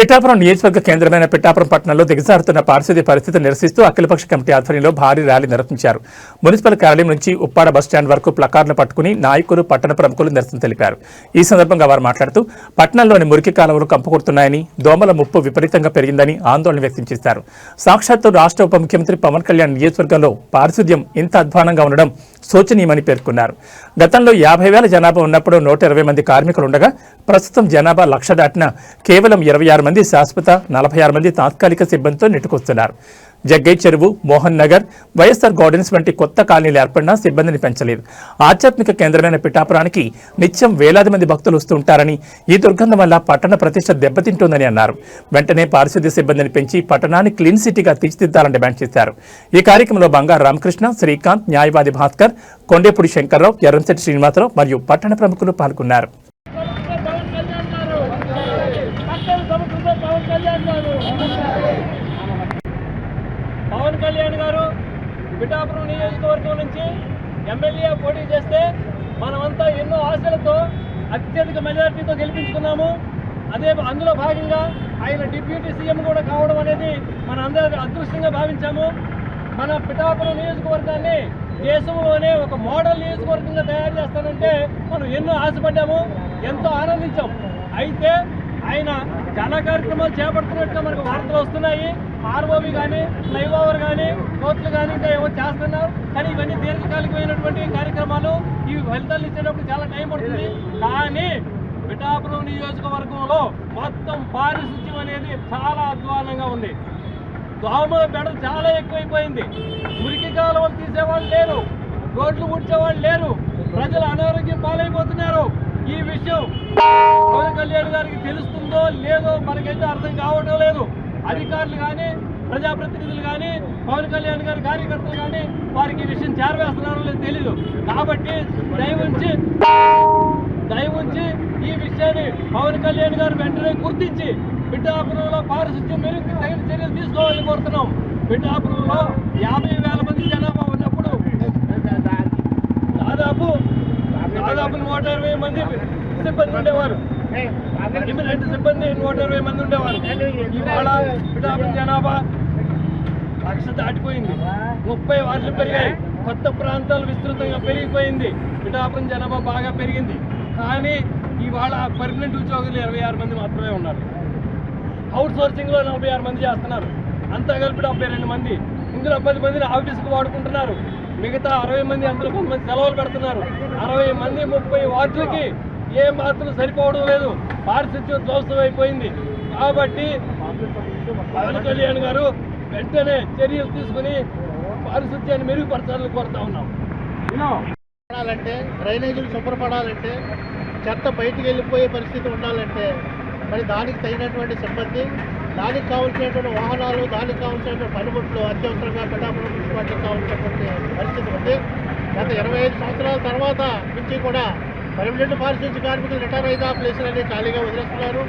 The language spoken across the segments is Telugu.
పిఠాపురం నియోజకవర్గ కేంద్రమైన పిఠాపురం పట్టణంలో దిగజారుతున్న పారిశుద్ధ్య పరిస్థితి నిరసిస్తూ అఖిలపక్ష కమిటీ ఆధ్వర్యంలో భారీ ర్యాలీ నిర్వహించారు. మున్సిపల్ కార్యాలయం నుంచి ఉప్పాడ బస్టాండ్ వరకు ప్లకార్డులు పట్టుకుని నాయకులు, పట్టణ ప్రముఖులు నిరసన తెలిపారు. ఈ సందర్భంగా వారు మాట్లాడుతూ పట్టణంలోని మురికి కాలువలు కంపుకొడుతున్నాయని, దోమల ముప్పు విపరీతంగా పెరిగిందని ఆందోళన వ్యక్తం చేశారు. సాక్షాత్తు రాష్ట్ర ఉప ముఖ్యమంత్రి పవన్ కళ్యాణ్ నియోజకవర్గంలో పారిశుద్ధ్యం ఇంత అధ్వానంగా ఉండడం శోచనీయమని పేర్కొన్నారు. గతంలో 50,000 జనాభా ఉన్నప్పుడు 120 మంది కార్మికులు ఉండగా ప్రస్తుతం జనాభా 1,00,000 దాటిన కేవలం 26 మంది శాశ్వత, 46 మంది తాత్కాలిక సిబ్బందితో నెట్టుకొస్తున్నారు. జగ్గై చెరువు, మోహన్ నగర్, వైఎస్ఆర్ గార్డెన్స్ వంటి కొత్త కాలనీలు ఏర్పడినా సిబ్బందిని పెంచలేదు. ఆధ్యాత్మిక కేంద్రమైన పిఠాపురానికి నిత్యం వేలాది మంది భక్తులు వస్తుంటారని, ఈ దుర్గంధం వల్ల పట్టణ ప్రతిష్ట దెబ్బతింటోందని అన్నారు. వెంటనే పారిశుద్ధ్య సిబ్బందిని పెంచి పట్టణాన్ని క్లీన్ సిటీగా తీర్చిదిద్దాలని డిమాండ్ చేశారు. ఈ కార్యక్రమంలో బంగారు రామకృష్ణ, శ్రీకాంత్, న్యాయవాది భాస్కర్, కొండేపూడి శంకర్రావు, ఎర్రంశెట్టి శ్రీనివాసరావు మరియు పట్టణ ప్రముఖులు పాల్గొన్నారు. పవన్ కళ్యాణ్ గారు పిఠాపురం నియోజకవర్గం నుంచి ఎమ్మెల్యే పోటీ చేస్తే మనమంతా ఎన్నో ఆశలతో అత్యధిక మెజారిటీతో గెలిపించుకున్నాము. అందులో భాగంగా ఆయన డిప్యూటీ సీఎం కూడా కావడం అనేది మన అందరి అదృష్టంగా భావించాము. మన పిఠాపురం నియోజకవర్గాన్ని దేశంలోనే ఒక మోడల్ నియోజకవర్గంగా తయారు చేస్తానంటే మనం ఎన్నో ఆశపడ్డాము, ఎంతో ఆనందించాం. అయితే ఆయన చాలా కార్యక్రమాలు చేపడుతున్నట్టుగా మనకు వార్తలు వస్తున్నాయి. ఆర్ఓవి కానీ, ఫ్లైఓవర్ కానీ, కోర్టులు కానీ ఇంకా ఏవో చేస్తున్నారు. కానీ ఇవన్నీ దీర్ఘకాలికమైనటువంటి కార్యక్రమాలు. ఇవి ఫలితాలు ఇచ్చేటప్పుడు చాలా టైం పడుతుంది. కానీ పిఠాపురం నియోజకవర్గంలో మొత్తం పారిశుద్ధ్యం అనేది చాలా అధ్వానంగా ఉంది. దోమల బెడలు చాలా ఎక్కువైపోయింది. మురికి కాలువలు తీసేవాళ్ళు లేరు, రోడ్లు ఊడ్చేవాళ్ళు లేరు, ప్రజలు అనారోగ్యం పాలైపోతున్నారు. ఈ విషయం పవన్ కళ్యాణ్ గారికి తెలుస్తుందో లేదో మనకైతే అర్థం కావడం లేదు. అధికారులు కానీ, ప్రజాప్రతినిధులు కానీ, పవన్ కళ్యాణ్ గారి కార్యకర్తలు కానీ వారికి ఈ విషయం చేరవేస్తున్నారో లేదో తెలీదు. కాబట్టి దయవుంచి ఈ విషయాన్ని పవన్ కళ్యాణ్ గారు వెంటనే గుర్తించి పిఠాపురంలో పారిశుద్ధ్యం మెరుగుకి తగిన చర్యలు తీసుకోవాలని కోరుతున్నాం. పిఠాపురంలో 50,000 మంది జనాభా ఉన్నప్పుడు దాదాపు 120 మంది సిబ్బంది ఉండేవారు. ఇమిడియట్ సిబ్బంది 120 మంది ఉండేవారు. ఇవాళ పిఠాపురం జనాభా 1,00,000 దాటిపోయింది. 30 వార్డులు పెరిగాయి. కొత్త ప్రాంతాలు విస్తృతంగా పెరిగిపోయింది. పిఠాపురం జనాభా బాగా పెరిగింది. కానీ ఇవాళ పర్మనెంట్ ఉద్యోగులు 26 మంది మాత్రమే ఉన్నారు. అవుట్ సోర్సింగ్లో 46 మంది చేస్తున్నారు. అంతా కలిపి 72 మంది. ఇందులో 10 మందిని ఆఫీసుకు వాడుకుంటున్నారు. మిగతా 60 మంది, అందులో కొంతమంది సెలవులు పెడుతున్నారు. 60 మంది 30 వార్డులకి ఏ మాత్రం సరిపోవడం లేదు. పారిశుద్ధ్యం ధ్వంసం అయిపోయింది. కాబట్టి పవన్ కళ్యాణ్ గారు వెంటనే చర్యలు తీసుకుని పారిశుద్ధ్యాన్ని మెరుగుపరచాలని కోరుతా ఉన్నాం. డ్రైనేజీలు శుభ్రపడాలంటే, చెత్త బయటికి వెళ్ళిపోయే పరిస్థితి ఉండాలంటే మరి దానికి తగినటువంటి సిబ్బంది, దానికి కావాల్సినటువంటి వాహనాలు, దానికి కావాల్సినటువంటి పనిముట్లు అత్యవసరంగా పిఠాపురం మున్సిపాలిటీకి కావాల్సినటువంటి పరిస్థితి ఉంది. గత 25 సంవత్సరాల తర్వాత నుంచి కూడా పర్మనెంట్ పారిశుద్ధ్య కార్మికులు రిటైర్ అయిన ప్లేసులన్నీ ఖాళీగా వదిలేస్తున్నారు.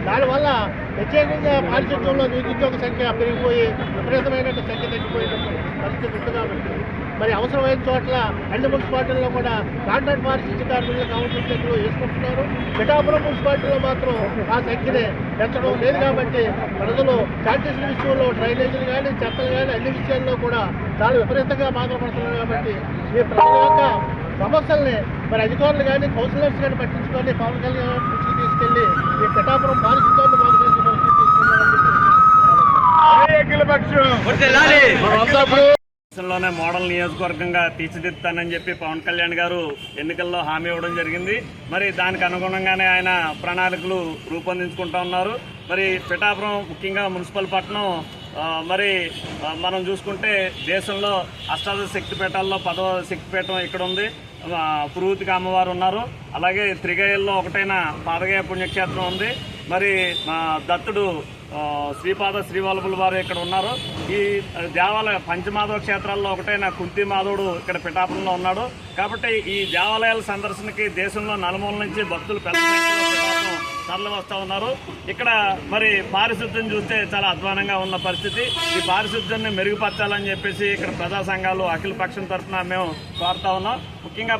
దానివల్ల ప్రత్యేకంగా పారిశుద్ధ్యంలో నిరుద్యోగ సంఖ్య పెరిగిపోయి విపరీతమైన సంఖ్య తగ్గిపోయేటటువంటి పరిస్థితి ఉంది. కాబట్టి మరి అవసరమైన చోట్ల అన్ని మున్సిపాలిటీల్లో కూడా కాంట్రాక్ట్ పారిశుద్ధ్య కార్మికులు కావాల్సిన సంఖ్యలో వేసుకుంటున్నారు. పిఠాపురం మున్సిపాలిటీలో మాత్రం ఆ సంఖ్యని పెంచడం లేదు. కాబట్టి ప్రజలు శానిటేషన్ విషయంలో, డ్రైనేజీలు కానీ, చెత్తలు కానీ అన్ని విషయాల్లో కూడా చాలా విపరీతంగా బాధపడుతున్నారు. కాబట్టి ఈ ప్రజల యొక్క సమస్యల్ని మరి అధికారులు కానీ, కౌన్సిలర్స్ కానీ పట్టించుకొని పవన్ కళ్యాణ్ దృష్టికి తీసుకెళ్లి ఈ పిఠాపురం పారిశుద్ధ్యాన్ని బాగు చేసే పరిస్థితి తీసుకున్నారని లోనే మోడల్ నియోజకవర్గంగా తీర్చిదిద్దుతానని చెప్పి పవన్ కళ్యాణ్ గారు ఎన్నికల్లో హామీ ఇవ్వడం జరిగింది. మరి దానికి అనుగుణంగానే ఆయన ప్రణాళికలు రూపొందించుకుంటా ఉన్నారు. మరి పిఠాపురం ముఖ్యంగా మున్సిపల్ పట్టణం మరి మనం చూసుకుంటే దేశంలో అష్టాదశ శక్తిపీఠాల్లో 10వ శక్తిపీఠం ఇక్కడ ఉంది. పురుహూతికి అమ్మవారు ఉన్నారు. అలాగే త్రిగయల్లో ఒకటైన పాదగయ పుణ్యక్షేత్రం ఉంది. మరి దత్తుడు శ్రీపాద శ్రీవల్లభుల వారు ఇక్కడ ఉన్నారు. ఈ దేవాలయ పంచమాధవ క్షేత్రాల్లో ఒకటైన కుంతి మాధవుడు ఇక్కడ పిఠాపురంలో ఉన్నాడు. కాబట్టి ఈ దేవాలయాల సందర్శనకి దేశంలో నలుమూల నుంచి భక్తులు పెద్ద సంఖ్యలో పిఠాపురం తరలి వస్తూ ఉన్నారు. ఇక్కడ మరి పారిశుద్ధ్యం చూస్తే చాలా అధ్వానంగా ఉన్న పరిస్థితి. ఈ పారిశుద్ధ్యాన్ని మెరుగుపరచాలని చెప్పేసి ఇక్కడ ప్రజా సంఘాలు అఖిల పక్షం తరఫున మేము కోరుతా ఉన్నాం. ముఖ్యంగా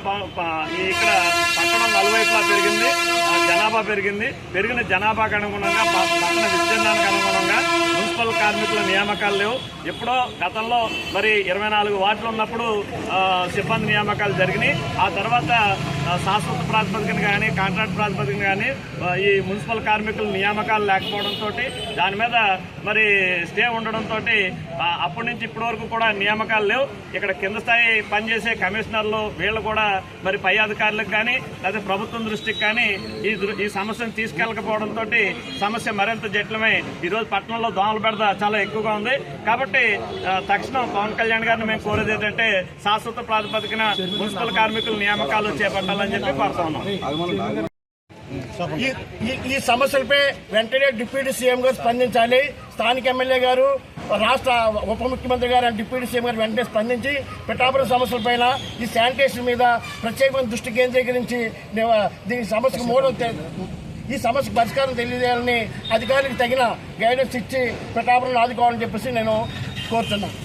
ఇక్కడ పట్టణం నలువైపులా పెరిగింది, జనాభా పెరిగిన జనాభాకు అనుగుణంగా పట్టణ విస్తీర్ణానికి అనుగుణంగా మున్సిపల్ కార్మికుల నియామకాలు లేవు. ఎప్పుడో గతంలో మరి 24 వార్డులు ఉన్నప్పుడు సిబ్బంది నియామకాలు జరిగినాయి. ఆ తర్వాత శాశ్వత ప్రాతిపదికన కానీ కాంట్రాక్ట్ ప్రాతిపదికన కానీ ఈ మున్సిపల్ కార్మికుల నియామకాలు లేకపోవడంతో దాని మీద మరి స్టే ఉండడంతో అప్పటి నుంచి ఇప్పటి వరకు కూడా నియామకాలు లేవు. ఇక్కడ కింద స్థాయి పనిచేసే కమిషనర్లు వీళ్ళు కూడా మరి పై అధికారులకు కానీ లేదా ప్రభుత్వం దృష్టికి కానీ ఈ సమస్యను తీసుకెళ్లకపోవడంతో సమస్య మరింత జటిలమై ఈరోజు పట్టణంలో దోమల బెడద చాలా ఎక్కువగా ఉంది. కాబట్టి తక్షణం పవన్ కళ్యాణ్ గారిని మేము కోరేది ఏంటంటే శాశ్వత ప్రాతిపదికన మున్సిపల్ కార్మికుల నియామకాలు చేపట్టాలని చెప్పి కోరుతా ఉన్నాం. ఈ సమస్యలపై వెంటనే డిప్యూటీ సీఎం గారు స్పందించాలి. స్థానిక ఎమ్మెల్యే గారు, రాష్ట్ర ఉప ముఖ్యమంత్రి గారు డిప్యూటీ సీఎం గారు వెంటనే స్పందించి పిఠాపురం సమస్యలపైన ఈ శానిటేషన్ మీద ప్రత్యేకమైన దృష్టి కేంద్రీకరించి ఈ సమస్యకు పరిష్కారం తెలియజేయాలని అధికారులకు తగిన గైడెన్స్ ఇచ్చి పిఠాపురం ఆదుకోవాలని చెప్పేసి నేను కోరుతున్నాను.